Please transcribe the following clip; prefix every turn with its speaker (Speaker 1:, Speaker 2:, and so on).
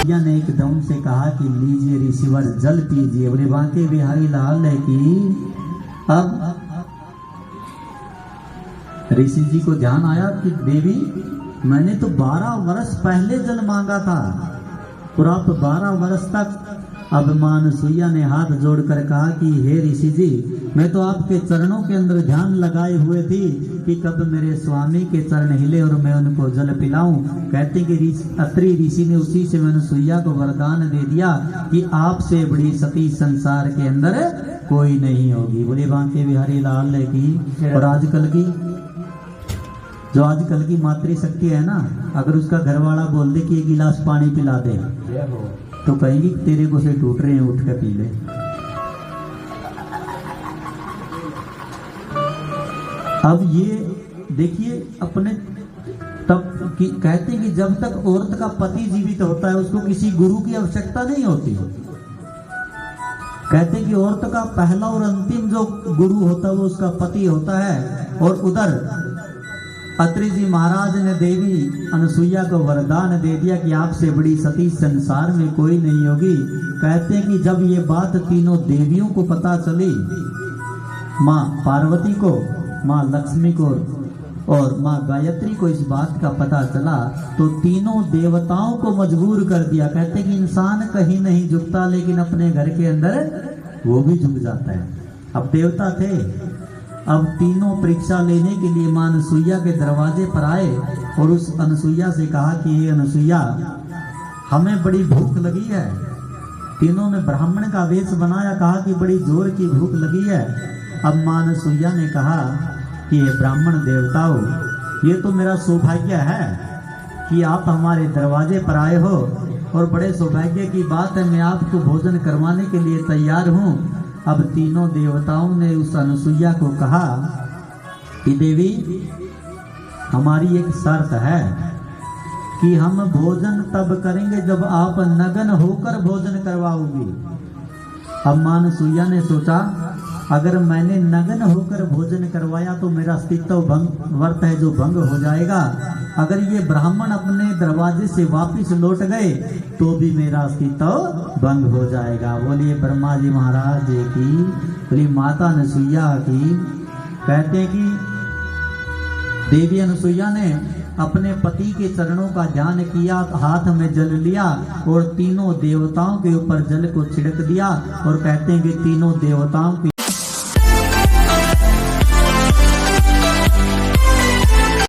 Speaker 1: अनसुईया ने एकदम से कहा कि लीजिए ऋषिवर जल पीजिए। बोले बांके बिहारी लाल है कि अब ऋषि जी को ध्यान आया कि देवी मैंने तो 12 वर्ष पहले जल मांगा था और आप 12 वर्ष तक। अब मां अनसुईया ने हाथ जोड़कर कहा कि हे ऋषि जी, मैं तो आपके चरणों के अंदर ध्यान लगाए हुए थी कि कब मेरे स्वामी के चरण हिले और मैं उनको जल पिलाऊं। कहते कि अत्रि ऋषि ने उसी से अनसुईया को वरदान दे दिया कि आपसे बड़ी सती संसार के अंदर कोई नहीं होगी। बोले बांके बिहारी लाल की। और आजकल की जो आजकल की मातृशक्ति है ना, अगर उसका घरवाला बोल दे कि एक गिलास पानी पिला दे तो कहेंगी तेरे को से टूट रहे हैं, उठ के पी ले। अब ये देखिए अपने तब कि कहते हैं कि जब तक औरत का पति जीवित होता है उसको किसी गुरु की आवश्यकता नहीं होती। कहते हैं कि औरत का पहला और अंतिम जो गुरु होता है वो उसका पति होता है। और उधर अत्रि जी महाराज ने देवी अनसुईया को वरदान दे दिया कि आपसे बड़ी सती संसार में कोई नहीं होगी। कहते हैं कि जब ये बात तीनों देवियों को पता चली, माँ पार्वती को, माँ लक्ष्मी को और माँ गायत्री को इस बात का पता चला तो तीनों देवताओं को मजबूर कर दिया। कहते हैं कि इंसान कहीं नहीं झुकता लेकिन अपने घर के अंदर वो भी झुक जाता है। अब देवता थे, अब तीनों परीक्षा लेने के लिए मां अनसुईया के दरवाजे पर आए और उस अनसुईया से कहा कि ये अनसुईया, हमें बड़ी भूख लगी है। तीनों ने ब्राह्मण का वेश बनाया, कहा कि बड़ी जोर की भूख लगी है। अब मां अनसुईया ने कहा कि ये ब्राह्मण देवताओं, ये तो मेरा सौभाग्य है कि आप हमारे दरवाजे पर आए हो और बड़े सौभाग्य की बात है, मैं आपको भोजन करवाने के लिए तैयार हूँ। अब तीनों देवताओं ने उस अनसुईया को कहा कि देवी हमारी एक शर्त है कि हम भोजन तब करेंगे जब आप नग्न होकर भोजन करवाओगी। अब मां अनसुईया ने सोचा अगर मैंने नग्न होकर भोजन करवाया तो मेरा अस्तित्व भंग व्रत है जो भंग हो जाएगा। अगर ये ब्राह्मण अपने दरवाजे से वापस लौट गए तो भी मेरा अस्तित्व भंग हो जाएगा। बोलिए ब्रह्मा जी महाराज की, बोली माता अनसुईया की। कहते हैं कि देवी अनसुईया ने अपने पति के चरणों का ध्यान किया, हाथ में जल लिया और तीनों देवताओं के ऊपर जल को छिड़क दिया और कहते हैं कि तीनों देवताओं की